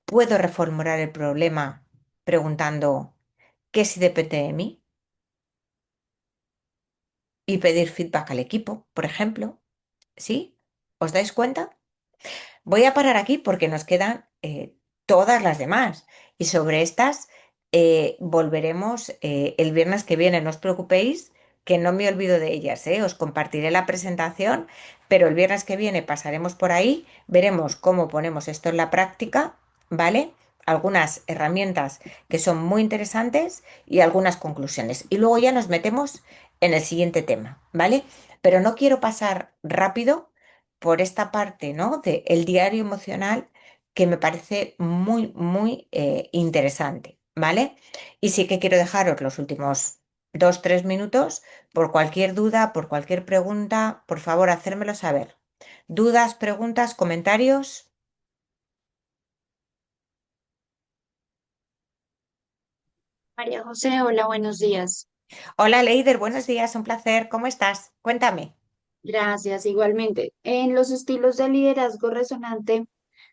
puedo reformular el problema preguntando qué si depende de mí y pedir feedback al equipo, por ejemplo. ¿Sí? ¿Os dais cuenta? Voy a parar aquí porque nos quedan todas las demás y sobre estas volveremos el viernes que viene. No os preocupéis que no me olvido de ellas, ¿eh? Os compartiré la presentación, pero el viernes que viene pasaremos por ahí, veremos cómo ponemos esto en la práctica, ¿vale? Algunas herramientas que son muy interesantes y algunas conclusiones. Y luego ya nos metemos en el siguiente tema, ¿vale? Pero no quiero pasar rápido por esta parte, ¿no? De el diario emocional que me parece muy, muy interesante, ¿vale? Y sí que quiero dejaros los últimos 2, 3 minutos por cualquier duda, por cualquier pregunta, por favor, hacérmelo saber. Dudas, preguntas, comentarios. María José, hola, buenos días. Hola, Leider, buenos días, un placer. ¿Cómo estás? Cuéntame. Gracias, igualmente. En los estilos de liderazgo resonante,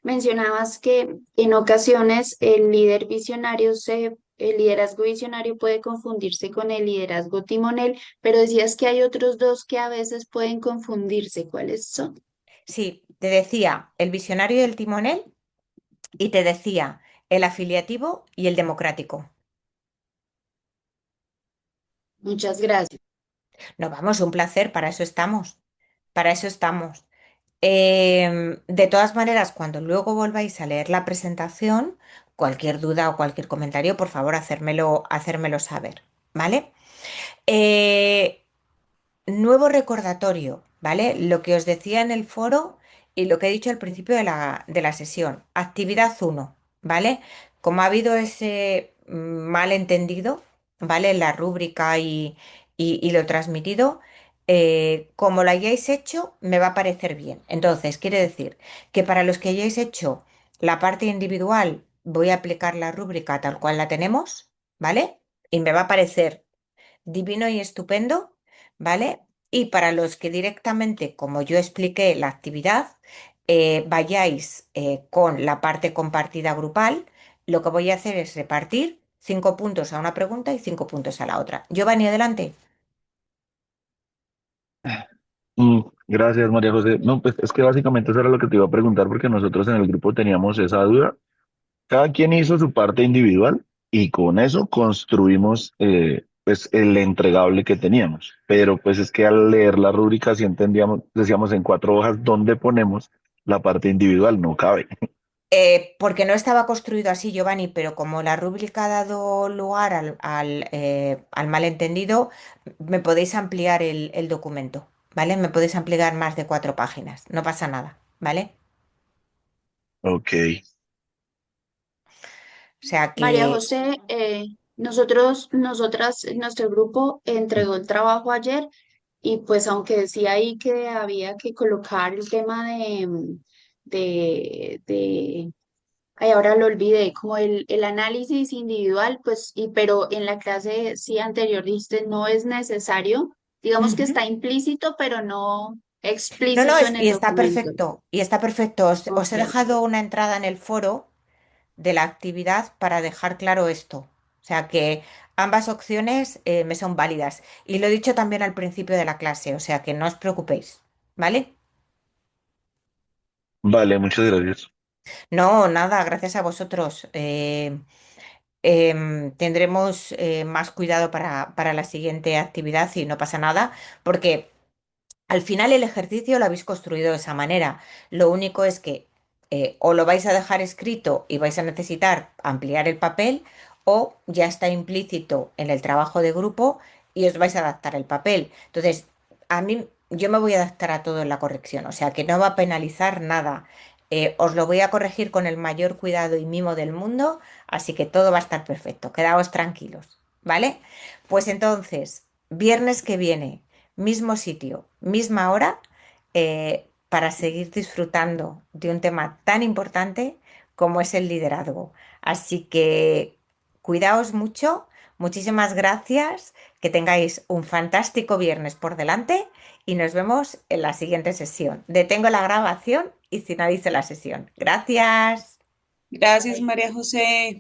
mencionabas que en ocasiones el liderazgo visionario puede confundirse con el liderazgo timonel, pero decías que hay otros dos que a veces pueden confundirse. ¿Cuáles son? Sí, te decía el visionario y el timonel y te decía el afiliativo y el democrático. Muchas gracias. No, vamos, un placer, para eso estamos. Para eso estamos. De todas maneras, cuando luego volváis a leer la presentación, cualquier duda o cualquier comentario, por favor, hacérmelo saber, ¿vale? Eh, Nuevo recordatorio, ¿vale? Lo que os decía en el foro y lo que he dicho al principio de la sesión. Actividad uno, ¿vale? Como ha habido ese malentendido, ¿vale? En la rúbrica y lo transmitido, como lo hayáis hecho, me va a parecer bien. Entonces, quiere decir que para los que hayáis hecho la parte individual, voy a aplicar la rúbrica tal cual la tenemos, ¿vale? Y me va a parecer divino y estupendo, ¿vale? Y para los que directamente, como yo expliqué la actividad, vayáis con la parte compartida grupal, lo que voy a hacer es repartir 5 puntos a una pregunta y 5 puntos a la otra. Giovanni, adelante. Gracias, María José. No, pues es que básicamente eso era lo que te iba a preguntar porque nosotros en el grupo teníamos esa duda. Cada quien hizo su parte individual y con eso construimos pues el entregable que teníamos. Pero pues es que al leer la rúbrica sí entendíamos, decíamos en 4 hojas dónde ponemos la parte individual, no cabe. Porque no estaba construido así, Giovanni, pero como la rúbrica ha dado lugar al malentendido, me podéis ampliar el documento, ¿vale? Me podéis ampliar más de 4 páginas, no pasa nada, ¿vale? Ok, O sea María que José, nuestro grupo entregó el trabajo ayer y pues aunque decía ahí que había que colocar el tema de, ay, ahora lo olvidé, como el análisis individual, pues, pero en la clase sí anterior dijiste no es necesario, digamos que Ujú. está implícito, pero no No, no, explícito en y el está documento. perfecto, y está perfecto. Os Ok. he dejado una entrada en el foro de la actividad para dejar claro esto. O sea que ambas opciones me son válidas. Y lo he dicho también al principio de la clase, o sea que no os preocupéis, ¿vale? vale, muchas gracias. No, nada, gracias a vosotros. Tendremos más cuidado para la siguiente actividad y no pasa nada, porque al final el ejercicio lo habéis construido de esa manera. Lo único es que o lo vais a dejar escrito y vais a necesitar ampliar el papel o ya está implícito en el trabajo de grupo y os vais a adaptar el papel. Entonces, a mí yo me voy a adaptar a todo en la corrección, o sea que no va a penalizar nada. Os lo voy a corregir con el mayor cuidado y mimo del mundo, así que todo va a estar perfecto. Quedaos tranquilos, ¿vale? Pues entonces, viernes que viene. Mismo sitio, misma hora, para seguir disfrutando de un tema tan importante como es el liderazgo. Así que cuidaos mucho, muchísimas gracias, que tengáis un fantástico viernes por delante y nos vemos en la siguiente sesión. Detengo la grabación y finalizo la sesión. Gracias. Gracias, María José.